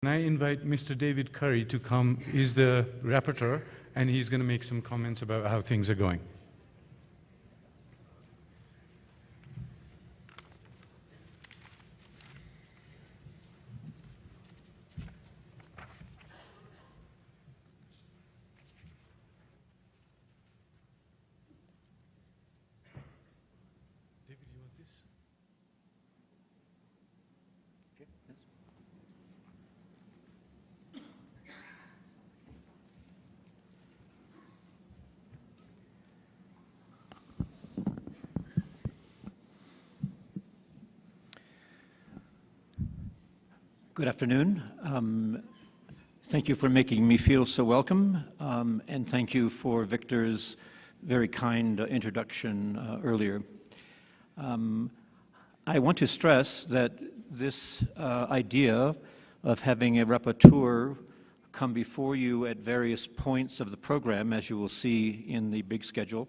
And I invite Mr. David Curry to come. He's the rapporteur, and he's going to make some comments about how things are going. David, you want this? Okay, yes. Good afternoon. Thank you for making me feel so welcome, and thank you for Victor's very kind introduction earlier. I want to stress that this idea of having a rapporteur come before you at various points of the program, as you will see in the big schedule,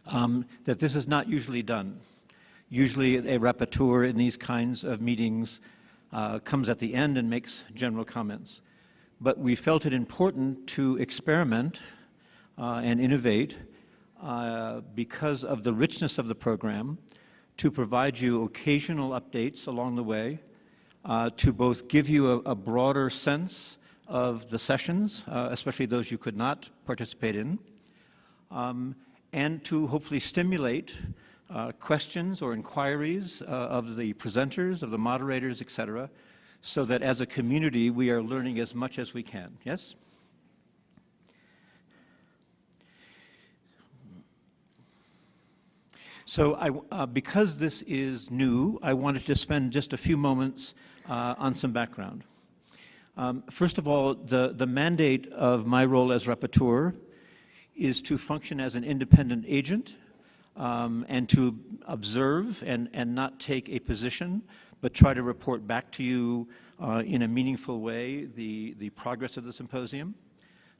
that this is not usually done. Usually a rapporteur in these kinds of meetings comes at the end and makes general comments. But we felt it important to experiment and innovate because of the richness of the program, to provide you occasional updates along the way, to both give you a broader sense of the sessions, especially those you could not participate in, and to hopefully stimulate questions or inquiries of the presenters, of the moderators, etc., so that as a community we are learning as much as we can. Yes? So because this is new, I wanted to spend just a few moments on some background. First of all, the mandate of my role as rapporteur is to function as an independent agent and to observe and not take a position, but try to report back to you in a meaningful way the progress of the symposium,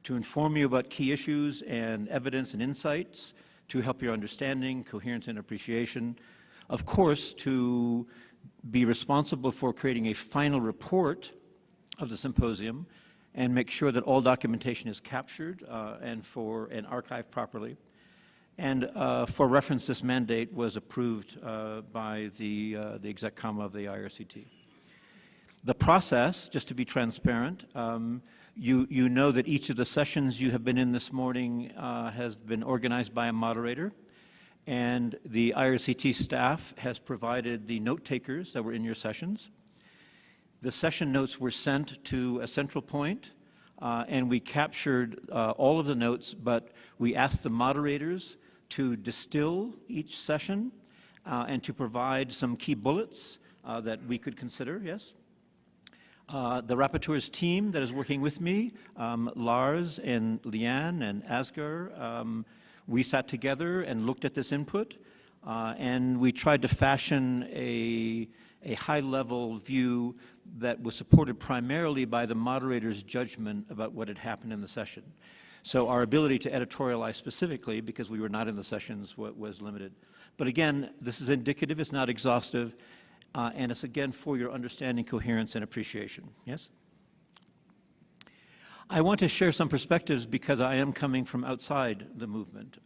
to inform you about key issues and evidence and insights, to help your understanding, coherence, and appreciation. Of course, to be responsible for creating a final report of the symposium and make sure that all documentation is captured and archived properly. And for reference, this mandate was approved by the Exec Com of the IRCT. The process, just to be transparent, you know that each of the sessions you have been in this morning has been organized by a moderator, and the IRCT staff has provided the note takers that were in your sessions. The session notes were sent to a central point, and we captured all of the notes, but we asked the moderators to distill each session and to provide some key bullets that we could consider, yes? The rapporteur's team that is working with me, Lars and Leanne and Asger, we sat together and looked at this input, and we tried to fashion a high-level view that was supported primarily by the moderator's judgment about what had happened in the session. So our ability to editorialize specifically, because we were not in the sessions, was limited. But again, this is indicative, it's not exhaustive, and it's again for your understanding, coherence, and appreciation. Yes? I want to share some perspectives because I am coming from outside the movement.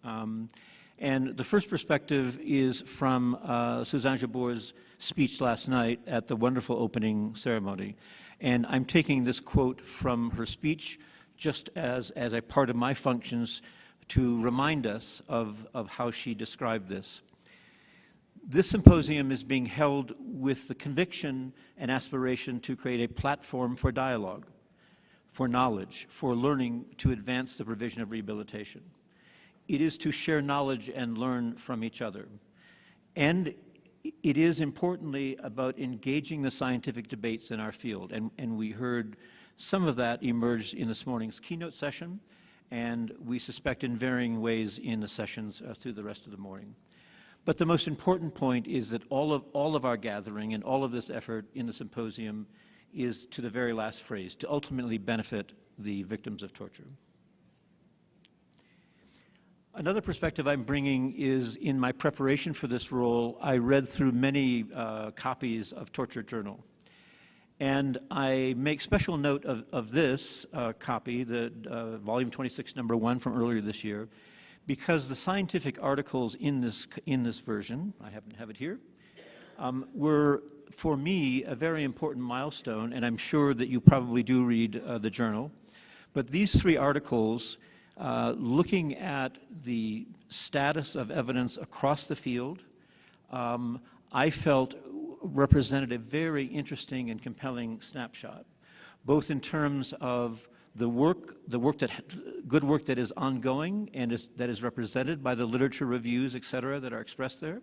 And the first perspective is from Suzanne Jabour's speech last night at the wonderful opening ceremony. And I'm taking this quote from her speech just as a part of my functions to remind us of how she described this. This symposium is being held with the conviction and aspiration to create a platform for dialogue, for knowledge, for learning to advance the provision of rehabilitation. It is to share knowledge and learn from each other. And it is importantly about engaging the scientific debates in our field. And we heard some of that emerged in this morning's keynote session, and we suspect in varying ways in the sessions through the rest of the morning. But the most important point is that all of our gathering and all of this effort in the symposium is to the very last phrase, to ultimately benefit the victims of torture. Another perspective I'm bringing is in my preparation for this role, I read through many copies of Torture Journal. And I make special note of this copy, the volume 26, number 1 from earlier this year, because the scientific articles in this version, I happen to have it here, were, for me, a very important milestone, and I'm sure that you probably do read the journal. But these 3 articles, looking at the status of evidence across the field, I felt represented a very interesting and compelling snapshot, both in terms of good work that is ongoing and that is represented by the literature reviews, et cetera, that are expressed there.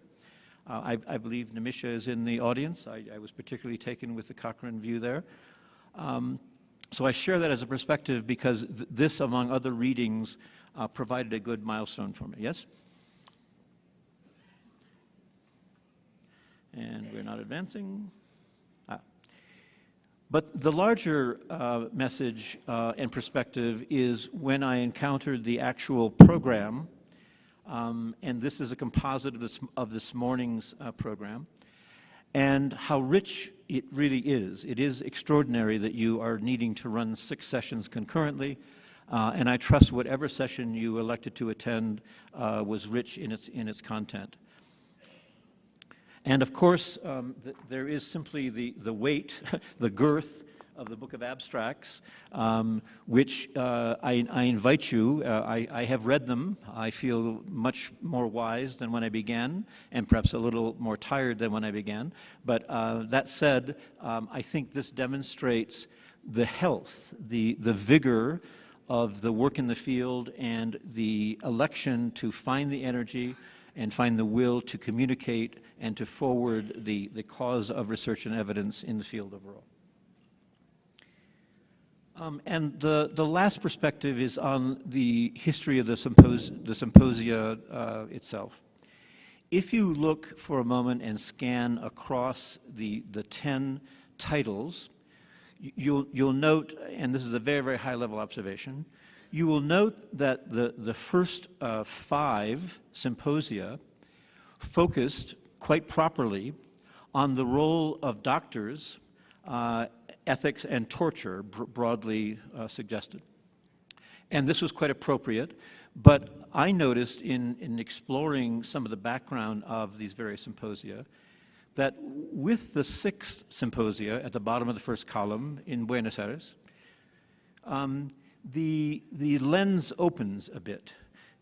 I believe Nimisha is in the audience. I was particularly taken with the Cochrane view there. So I share that as a perspective because this, among other readings, provided a good milestone for me. Yes? And we're not advancing. But the larger message and perspective is when I encountered the actual program, and this is a composite of this morning's program, and how rich it really is. It is extraordinary that you are needing to run 6 sessions concurrently, and I trust whatever session you elected to attend was rich in its content. And of course, there is simply the weight, the girth of the Book of Abstracts, which I invite you. I have read them. I feel much more wise than when I began, and perhaps a little more tired than when I began. But that said, I think this demonstrates the health, the vigor of the work in the field and the election to find the energy and find the will to communicate and to forward the cause of research and evidence in the field overall. And the last perspective is on the history of the symposia itself. If you look for a moment and scan across the 10 titles, you'll note, and this is a very, very high-level observation, you will note that the first 5 symposia focused quite properly on the role of doctors, ethics, and torture, broadly suggested. And this was quite appropriate, but I noticed in exploring some of the background of these various symposia that with the 6th symposia at the bottom of the first column in Buenos Aires, the lens opens a bit.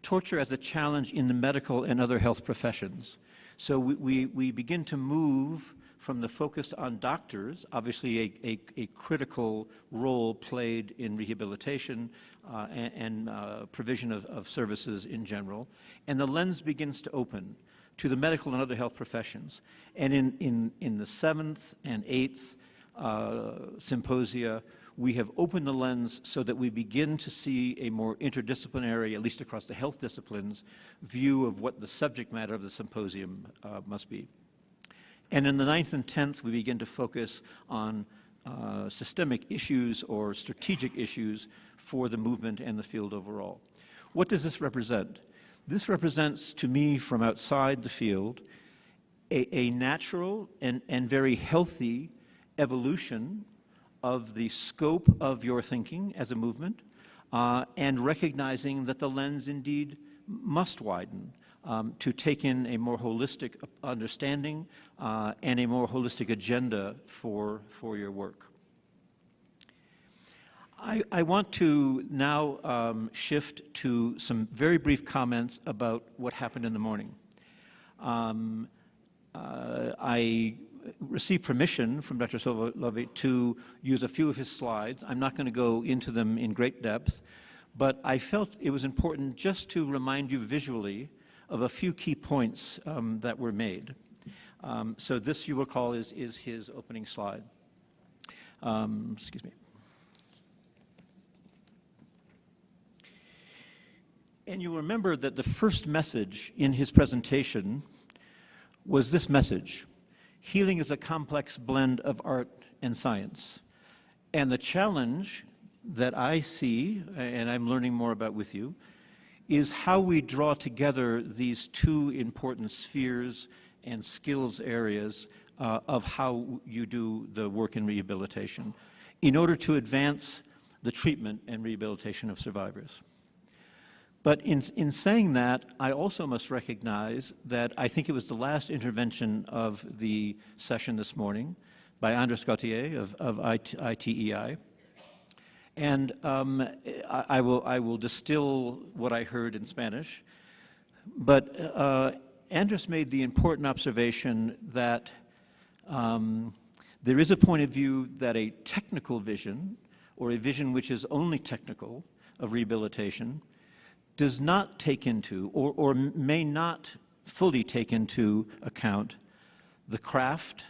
Torture as a challenge in the medical and other health professions. So we begin to move from the focus on doctors, obviously a critical role played in rehabilitation and provision of services in general, and the lens begins to open to the medical and other health professions. And in the 7th and 8th symposia, we have opened the lens so that we begin to see a more interdisciplinary, at least across the health disciplines, view of what the subject matter of the symposium must be. And in the 9th and 10th, we begin to focus on systemic issues or strategic issues for the movement and the field overall. What does this represent? This represents, to me, from outside the field, a natural and very healthy evolution of the scope of your thinking as a movement, and recognizing that the lens indeed must widen to take in a more holistic understanding and a more holistic agenda for your work. I want to now shift to some very brief comments about what happened in the morning. I received permission from Dr. Solovey to use a few of his slides. I'm not going to go into them in great depth, but I felt it was important just to remind you visually of a few key points that were made. So this, you will recall, is his opening slide. Excuse me. And you'll remember that the first message in his presentation was this message: healing is a complex blend of art and science. And the challenge that I see, and I'm learning more about with you, is how we draw together these two important spheres and skills areas of how you do the work in rehabilitation in order to advance the treatment and rehabilitation of survivors. But in saying that, I also must recognize that I think it was the last intervention of the session this morning by Andres Gautier of ITEI. And I will distill what I heard in Spanish. But Andres made the important observation that there is a point of view that a technical vision, or a vision which is only technical, of rehabilitation, does not take into, or may not fully take into account, the craft,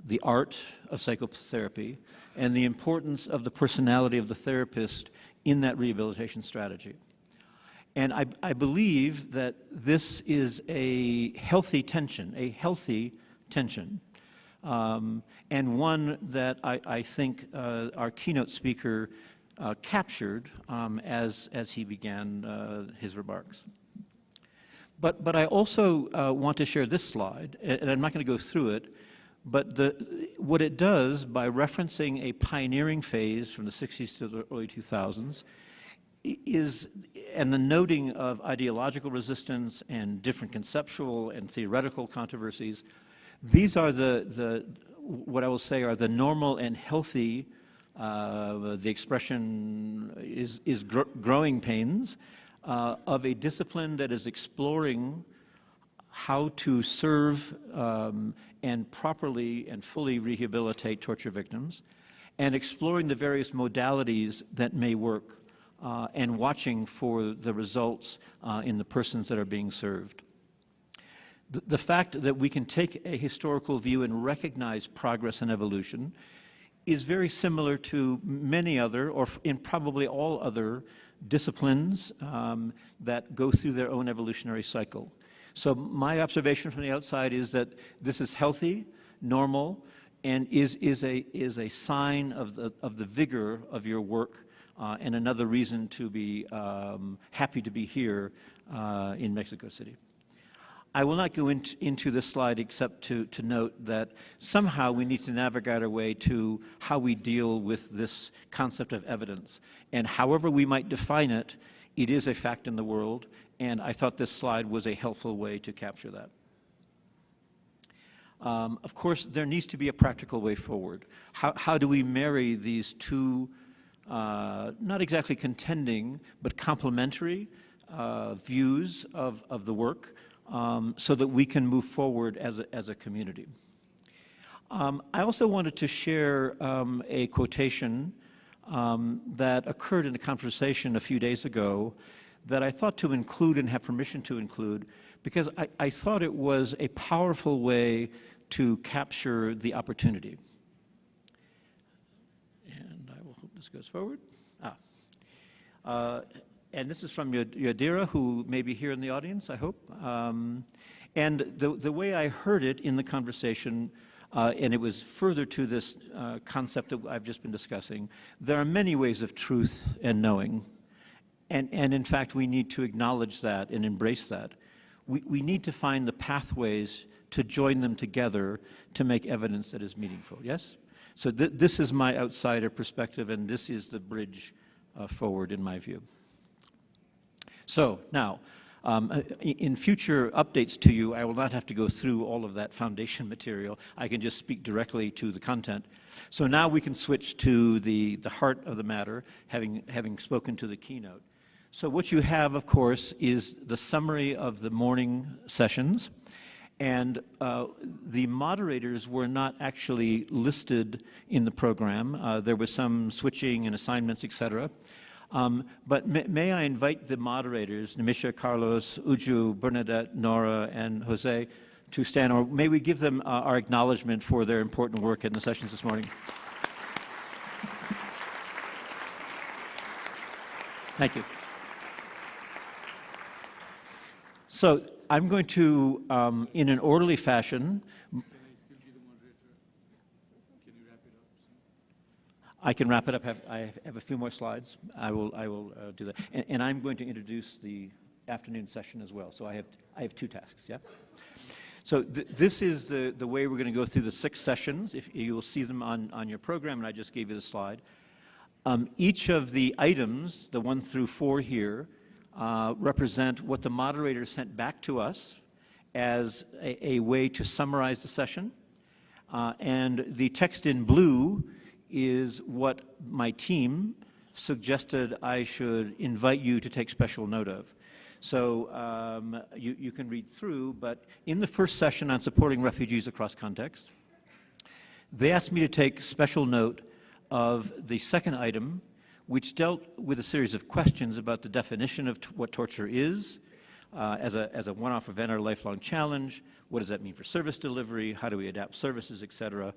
the art of psychotherapy, and the importance of the personality of the therapist in that rehabilitation strategy. And I believe that this is a healthy tension, and one that I think our keynote speaker captured as he began his remarks. But I also want to share this slide, and I'm not going to go through it, but what it does by referencing a pioneering phase from the 60s to the early 2000s and the noting of ideological resistance and different conceptual and theoretical controversies. These are what I will say are the normal and healthy, the expression is growing pains of a discipline that is exploring how to serve and properly and fully rehabilitate torture victims, and exploring the various modalities that may work, and watching for the results in the persons that are being served. The fact that we can take a historical view and recognize progress and evolution is very similar to many other, or in probably all other, disciplines that go through their own evolutionary cycle. So my observation from the outside is that this is healthy, normal, and is a sign of the vigor of your work, and another reason to be happy to be here in Mexico City. I will not go into this slide except to note that somehow we need to navigate our way to how we deal with this concept of evidence. And however we might define it, it is a fact in the world, and I thought this slide was a helpful way to capture that. Of course, there needs to be a practical way forward. How do we marry these two, not exactly contending, but complementary views of the work, so that we can move forward as a community? I also wanted to share a quotation that occurred in a conversation a few days ago that I thought to include and have permission to include, because I thought it was a powerful way to capture the opportunity. And I will hope this goes forward. And this is from Yadira, who may be here in the audience, I hope. And the way I heard it in the conversation, and it was further to this concept that I've just been discussing, there are many ways of truth and knowing. And in fact, we need to acknowledge that and embrace that. We need to find the pathways to join them together to make evidence that is meaningful, yes? So this is my outsider perspective, and this is the bridge forward in my view. So now, in future updates to you, I will not have to go through all of that foundation material. I can just speak directly to the content. So now we can switch to the heart of the matter, having spoken to the keynote. So what you have, of course, is the summary of the morning sessions. And the moderators were not actually listed in the program. There was some switching and assignments, et cetera. But may I invite the moderators, Nimisha, Carlos, Uju, Bernadette, Nora, and Jose, to stand, or may we give them our acknowledgement for their important work in the sessions this morning. Thank you. So I'm going to, in an orderly fashion, I can wrap it up. I have a few more slides. I will do that. And I'm going to introduce the afternoon session as well. So I have two tasks, yeah? So this is the way we're going to go through the 6 sessions. If you will see them on your program, and I just gave you the slide. Each of the items, the 1 through 4 here, represent what the moderator sent back to us as a way to summarize the session. And the text in blue is what my team suggested I should invite you to take special note of. So you can read through, but in the first session on supporting refugees across context, they asked me to take special note of the second item, which dealt with a series of questions about the definition of what torture is, as a one-off event or lifelong challenge. What does that mean for service delivery? How do we adapt services, et cetera,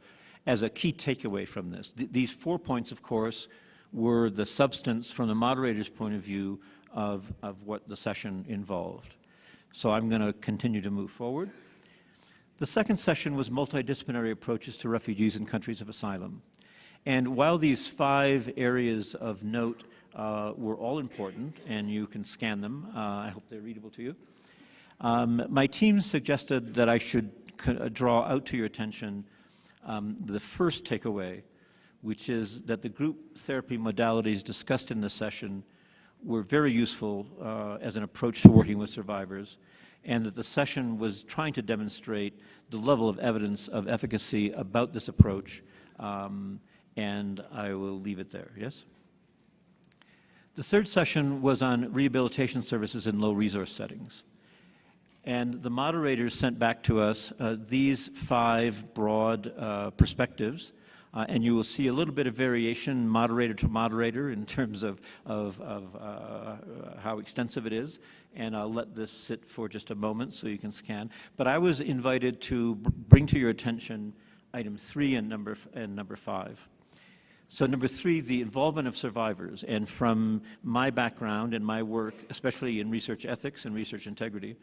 as a key takeaway from this. These 4 points, of course, were the substance from the moderator's point of view of what the session involved. So I'm going to continue to move forward. The second session was multidisciplinary approaches to refugees in countries of asylum. And while these 5 areas of note were all important, and you can scan them, I hope they're readable to you, my team suggested that I should draw out to your attention the first takeaway, which is that the group therapy modalities discussed in the session were very useful as an approach to working with survivors, and that the session was trying to demonstrate the level of evidence of efficacy about this approach, and I will leave it there, yes? The third session was on rehabilitation services in low-resource settings. And the moderators sent back to us these 5 broad perspectives, and you will see a little bit of variation moderator to moderator in terms of how extensive it is, and I'll let this sit for just a moment so you can scan. But I was invited to bring to your attention item 3 and number 5. So number 3, the involvement of survivors, and from my background and my work, especially in research ethics and research integrity,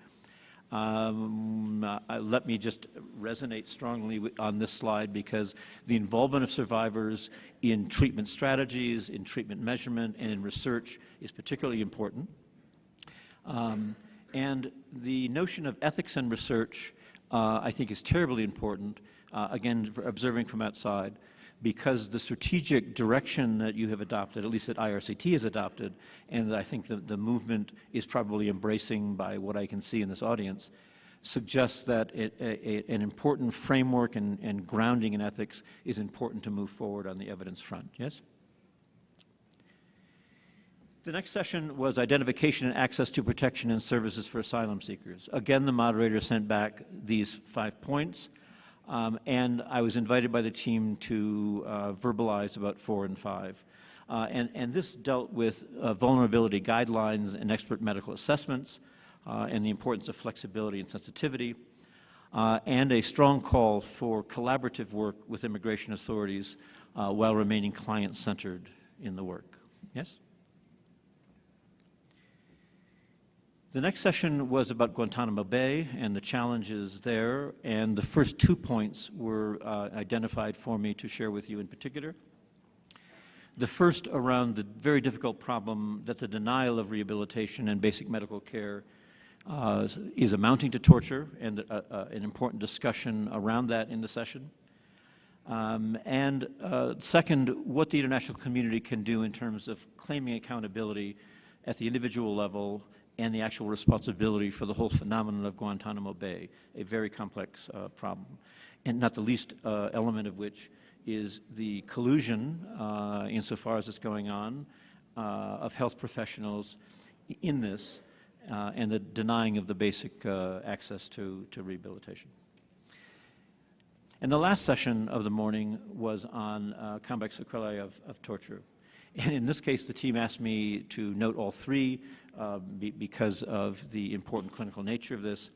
let me just resonate strongly on this slide, because the involvement of survivors in treatment strategies, in treatment measurement, and in research is particularly important. And the notion of ethics and research, I think, is terribly important, again, observing from outside, because the strategic direction that you have adopted, at least that IRCT has adopted, and I think the movement is probably embracing by what I can see in this audience, suggests that an important framework and grounding in ethics is important to move forward on the evidence front. Yes? The next session was identification and access to protection and services for asylum seekers. Again, the moderator sent back these 5 points. And I was invited by the team to verbalize about 4 and 5. And this dealt with vulnerability guidelines and expert medical assessments, and the importance of flexibility and sensitivity, and a strong call for collaborative work with immigration authorities while remaining client-centered in the work. Yes? The next session was about Guantanamo Bay and the challenges there, and the first 2 points were identified for me to share with you in particular. The first around the very difficult problem that the denial of rehabilitation and basic medical care is amounting to torture, and an important discussion around that in the session. And second, what the international community can do in terms of claiming accountability at the individual level and the actual responsibility for the whole phenomenon of Guantanamo Bay, a very complex problem, and not the least element of which is the collusion, insofar as it's going on, of health professionals in this, and the denying of the basic access to rehabilitation. And the last session of the morning was on complex sequelae of torture. And in this case, the team asked me to note all 3 because of the important clinical nature of this.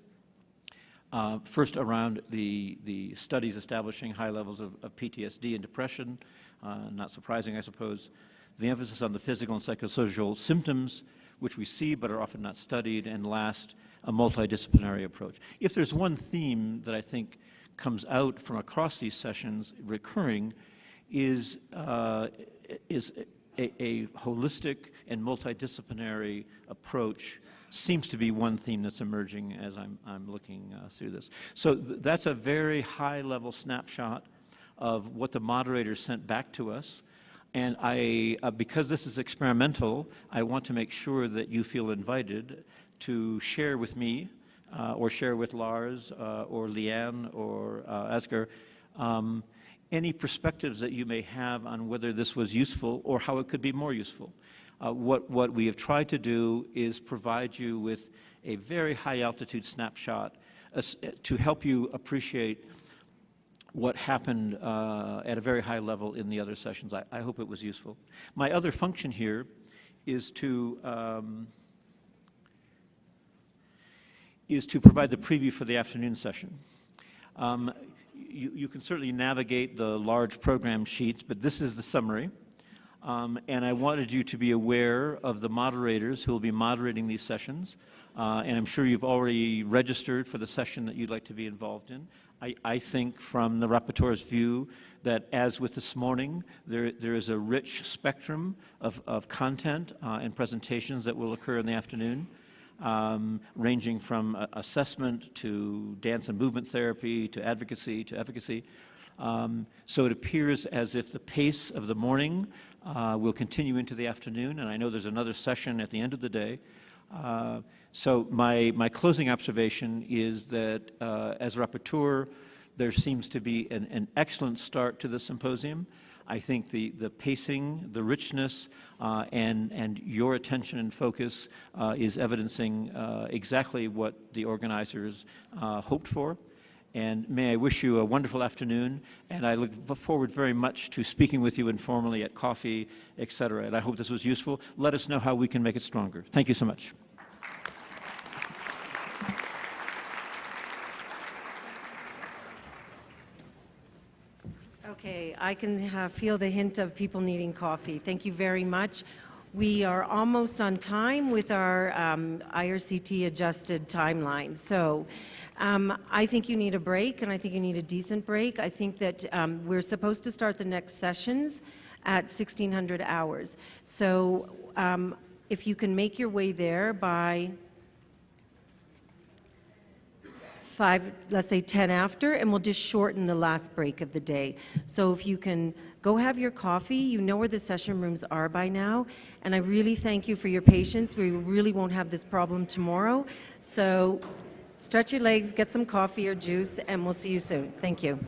First, around the studies establishing high levels of PTSD and depression, not surprising, I suppose. The emphasis on the physical and psychosocial symptoms, which we see but are often not studied. And last, a multidisciplinary approach. If there's one theme that I think comes out from across these sessions recurring is a holistic and multidisciplinary approach seems to be one theme that's emerging as I'm looking through this. So that's a very high-level snapshot of what the moderators sent back to us. And because this is experimental, I want to make sure that you feel invited to share with me, or share with Lars, or Leanne, or Asger, any perspectives that you may have on whether this was useful or how it could be more useful. What we have tried to do is provide you with a very high-altitude snapshot to help you appreciate what happened at a very high level in the other sessions. I hope it was useful. My other function here is to provide the preview for the afternoon session. You can certainly navigate the large program sheets, but this is the summary. And I wanted you to be aware of the moderators who will be moderating these sessions. And I'm sure you've already registered for the session that you'd like to be involved in. I think from the rapporteur's view that, as with this morning, there is a rich spectrum of content and presentations that will occur in the afternoon, ranging from assessment to dance and movement therapy to advocacy to efficacy. So it appears as if the pace of the morning will continue into the afternoon, and I know there's another session at the end of the day. So my closing observation is that as rapporteur, there seems to be an excellent start to the symposium. I think the pacing, the richness, and your attention and focus is evidencing exactly what the organizers hoped for. And may I wish you a wonderful afternoon, and I look forward very much to speaking with you informally at coffee, et cetera. And I hope this was useful. Let us know how we can make it stronger. Thank you so much. Okay, I can feel the hint of people needing coffee. Thank you very much. We are almost on time with our IRCT adjusted timeline. So I think you need a break, and I think you need a decent break. I think that we're supposed to start the next sessions at 1600 hours. So if you can make your way there by 5, let's say 10 after, and we'll just shorten the last break of the day. So if you can go have your coffee, you know where the session rooms are by now, and I really thank you for your patience. We really won't have this problem tomorrow. So stretch your legs, get some coffee or juice, and we'll see you soon. Thank you.